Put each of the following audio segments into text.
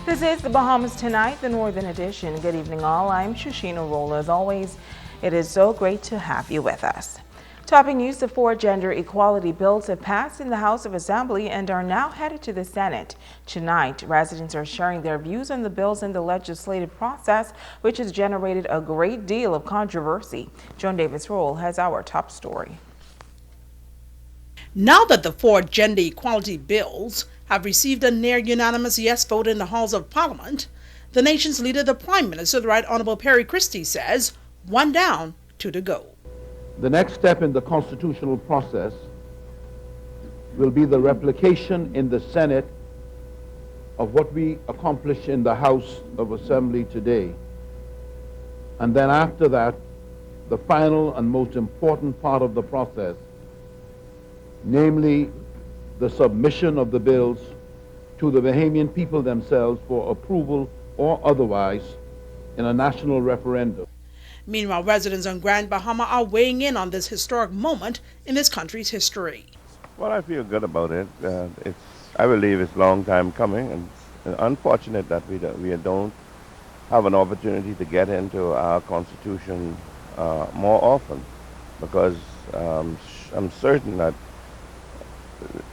This is the Bahamas Tonight, the Northern Edition. Good evening, all. I'm Shushina Roll. As always, it is so great to have you with us. Topping news, the 4 gender equality bills have passed in the House of Assembly and are now headed to the Senate. Tonight, residents are sharing their views on the bills in the legislative process, which has generated a great deal of controversy. Joan Davis Roll has our top story. Now that the 4 gender equality bills have received a near-unanimous yes vote in the halls of Parliament, the nation's leader, the Prime Minister, the Right Honourable Perry Christie, says 1 down, 2 to go. The next step in the constitutional process will be the replication in the Senate of what we accomplish in the House of Assembly today. And then after that, the final and most important part of the process, namely the submission of the bills to the Bahamian people themselves for approval or otherwise in a national referendum. Meanwhile, residents on Grand Bahama are weighing in on this historic moment in this country's history. Well, I feel good about it. I believe it's a long time coming, and it's unfortunate that we don't have an opportunity to get into our Constitution more often, because I'm certain that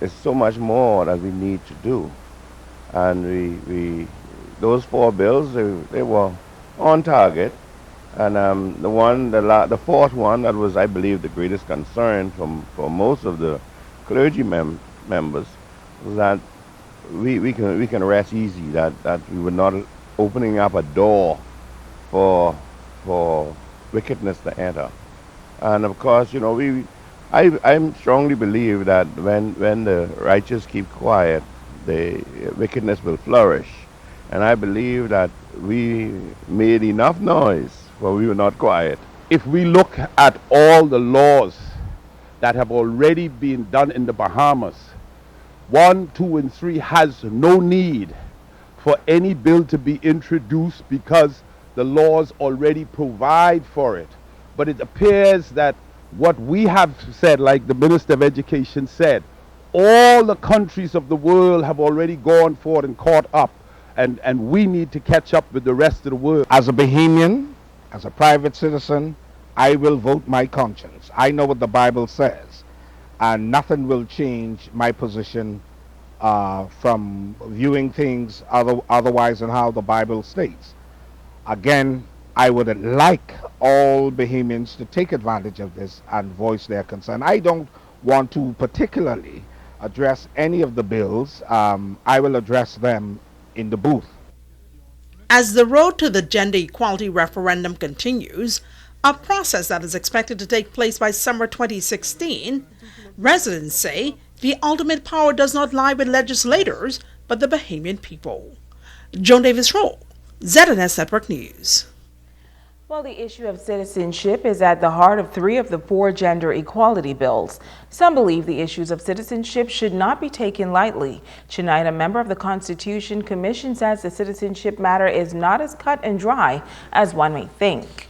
there's so much more that we need to do. And those 4 bills, they were on target. And the fourth one, that was, I believe, the greatest concern for most of the clergy members, was that we can rest easy that we were not opening up a door for wickedness to enter. And of course, I strongly believe that when the righteous keep quiet, the wickedness will flourish. And I believe that we made enough noise, but we were not quiet. If we look at all the laws that have already been done in the Bahamas, 1, 2, and 3 has no need for any bill to be introduced because the laws already provide for it. But it appears that what we have said, like the Minister of Education said, all the countries of the world have already gone forward and caught up, and we need to catch up with the rest of the world. As a Bahamian, as a private citizen, I will vote my conscience. I know what the Bible says, and nothing will change my position from viewing things otherwise than how the Bible states. Again, I would like all Bahamians to take advantage of this and voice their concern. I don't want to particularly address any of the bills. I will address them in the booth. As the road to the gender equality referendum continues, a process that is expected to take place by summer 2016, residents say the ultimate power does not lie with legislators, but the Bahamian people. Joan Davis Roll, ZNS Network News. Well, the issue of citizenship is at the heart of 3 of the 4 gender equality bills. Some believe the issues of citizenship should not be taken lightly. Tonight, a member of the Constitution Commission says the citizenship matter is not as cut and dry as one may think.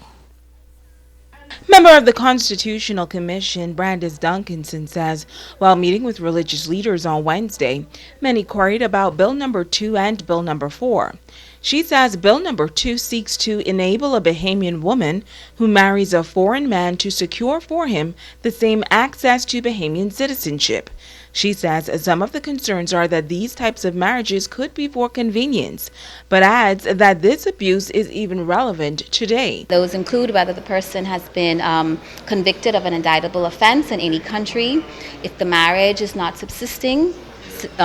Member of the Constitutional Commission, Brandis Duncanson, says while meeting with religious leaders on Wednesday, many queried about Bill number 2 and Bill number 4. She says Bill number 2 seeks to enable a Bahamian woman who marries a foreign man to secure for him the same access to Bahamian citizenship. She says some of the concerns are that these types of marriages could be for convenience, but adds that this abuse is even relevant today. Those include whether the person has been convicted of an indictable offense in any country, if the marriage is not subsisting,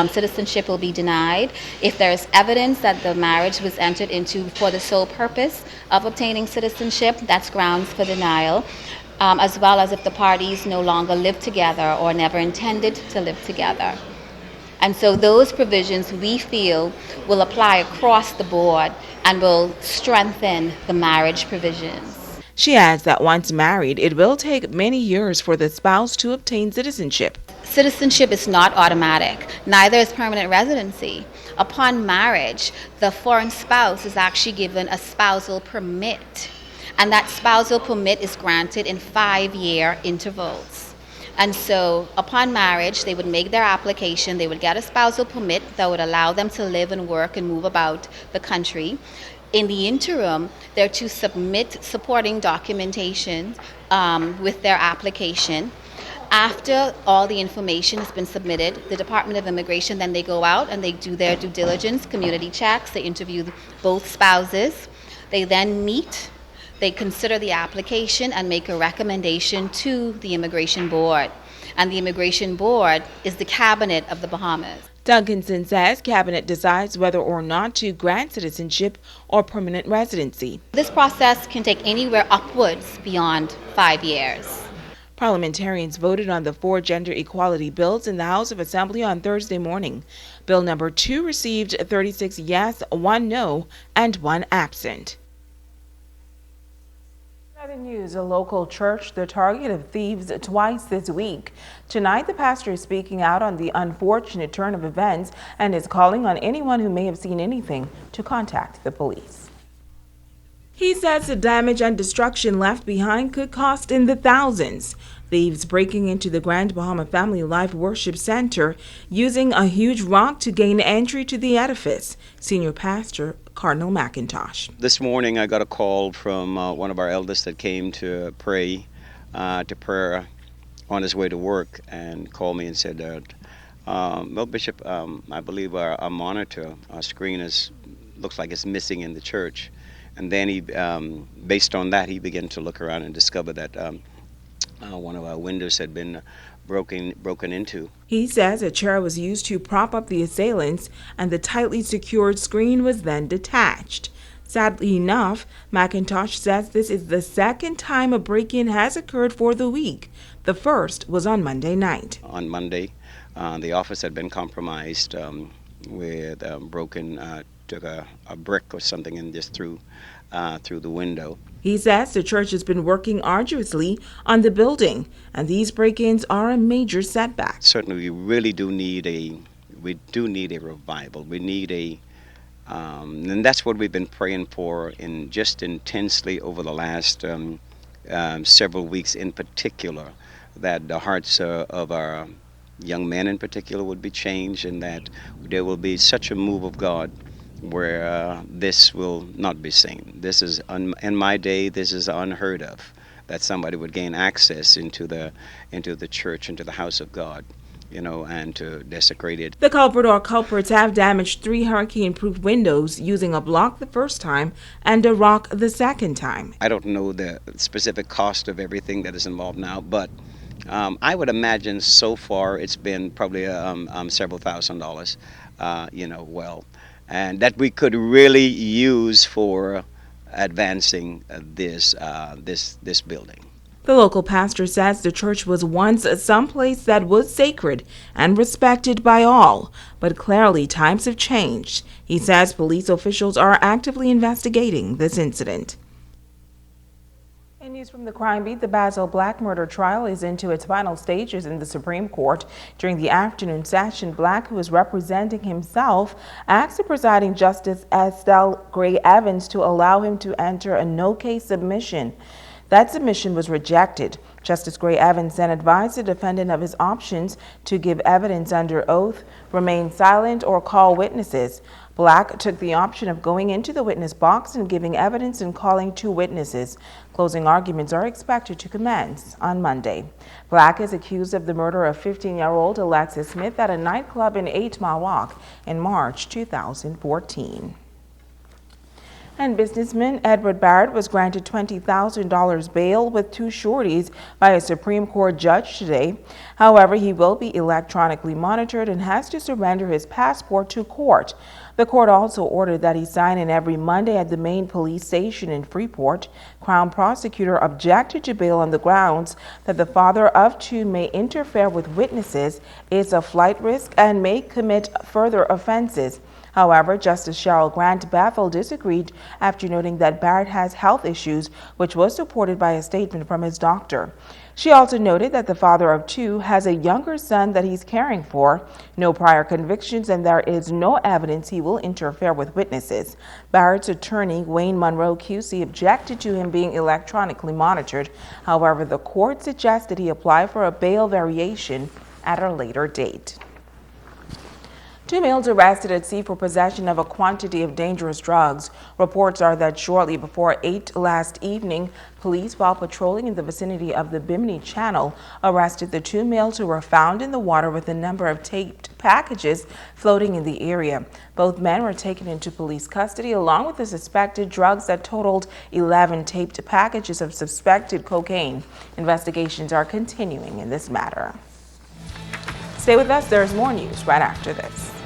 citizenship will be denied. If there is evidence that the marriage was entered into for the sole purpose of obtaining citizenship, that's grounds for denial, as well as if the parties no longer live together or never intended to live together. And so those provisions, we feel, will apply across the board and will strengthen the marriage provisions. She adds that once married, it will take many years for the spouse to obtain citizenship. Citizenship is not automatic, neither is permanent residency. Upon marriage, the foreign spouse is actually given a spousal permit, and that spousal permit is granted in 5-year intervals. And so upon marriage, they would make their application, they would get a spousal permit that would allow them to live and work and move about the country. In the interim, they're to submit supporting documentation with their application. After all the information has been submitted, the Department of Immigration, then they go out and they do their due diligence, community checks, they interview both spouses. They then meet, they consider the application and make a recommendation to the Immigration Board. And the Immigration Board is the cabinet of the Bahamas. Duncanson says Cabinet decides whether or not to grant citizenship or permanent residency. This process can take anywhere upwards beyond 5 years. Parliamentarians voted on the 4 gender equality bills in the House of Assembly on Thursday morning. Bill number 2 received 36 yes, 1 no, and 1 absent. Other news, a local church the target of thieves twice this week. Tonight, the pastor is speaking out on the unfortunate turn of events and is calling on anyone who may have seen anything to contact the police. He says the damage and destruction left behind could cost in the thousands. Thieves breaking into the Grand Bahama Family Life Worship Center using a huge rock to gain entry to the edifice. Senior Pastor Cardinal McIntosh. This morning I got a call from one of our elders that came to pray to prayer on his way to work and called me and said that, well, Bishop, I believe our monitor, our screen looks like it's missing in the church. And then he, based on that, he began to look around and discover that one of our windows had been broken into. He says a chair was used to prop up the assailants and the tightly secured screen was then detached. Sadly enough, McIntosh says this is the second time a break-in has occurred for the week. The first was on Monday night. On Monday, the office had been compromised with took a brick or something and just threw the window. He says the church has been working arduously on the building, and these break-ins are a major setback. Certainly, we do need a revival. We need and that's what we've been praying for just intensely over the last several weeks in particular, that the hearts of our young men in particular would be changed, and that there will be such a move of God where this will not be seen. This is, in my day, this is unheard of, that somebody would gain access into the church, into the house of God, and to desecrate it. The culprit or culprits have damaged 3 hurricane-proof windows using a block the first time and a rock the second time. I don't know the specific cost of everything that is involved now, but I would imagine so far it's been probably several $1,000s, and that we could really use for advancing this building. The local pastor says the church was once someplace that was sacred and respected by all, but clearly times have changed. He says police officials are actively investigating this incident. In news from the crime beat, the Basil Black murder trial is into its final stages in the Supreme Court. During the afternoon session, Black, who was representing himself, asked the presiding Justice Estelle Gray Evans to allow him to enter a no-case submission. That submission was rejected. Justice Gray Evans then advised the defendant of his options to give evidence under oath, remain silent, or call witnesses. Black took the option of going into the witness box and giving evidence and calling 2 witnesses. Closing arguments are expected to commence on Monday. Black is accused of the murder of 15-year-old Alexis Smith at a nightclub in 8 Mile Walk in March 2014. And businessman Edward Barrett was granted $20,000 bail with 2 sureties by a Supreme Court judge today. However, he will be electronically monitored and has to surrender his passport to court. The court also ordered that he sign in every Monday at the main police station in Freeport. Crown prosecutor objected to bail on the grounds that the father of 2 may interfere with witnesses, is a flight risk, and may commit further offenses. However, Justice Cheryl Grant Bethel disagreed after noting that Barrett has health issues, which was supported by a statement from his doctor. She also noted that the father of two has a younger son that he's caring for, no prior convictions, and there is no evidence he will interfere with witnesses. Barrett's attorney, Wayne Monroe QC, objected to him being electronically monitored. However, the court suggested he apply for a bail variation at a later date. Two males arrested at sea for possession of a quantity of dangerous drugs. Reports are that shortly before 8 last evening, police, while patrolling in the vicinity of the Bimini Channel, arrested the two males who were found in the water with a number of taped packages floating in the area. Both men were taken into police custody along with the suspected drugs that totaled 11 taped packages of suspected cocaine. Investigations are continuing in this matter. Stay with us. There's more news right after this.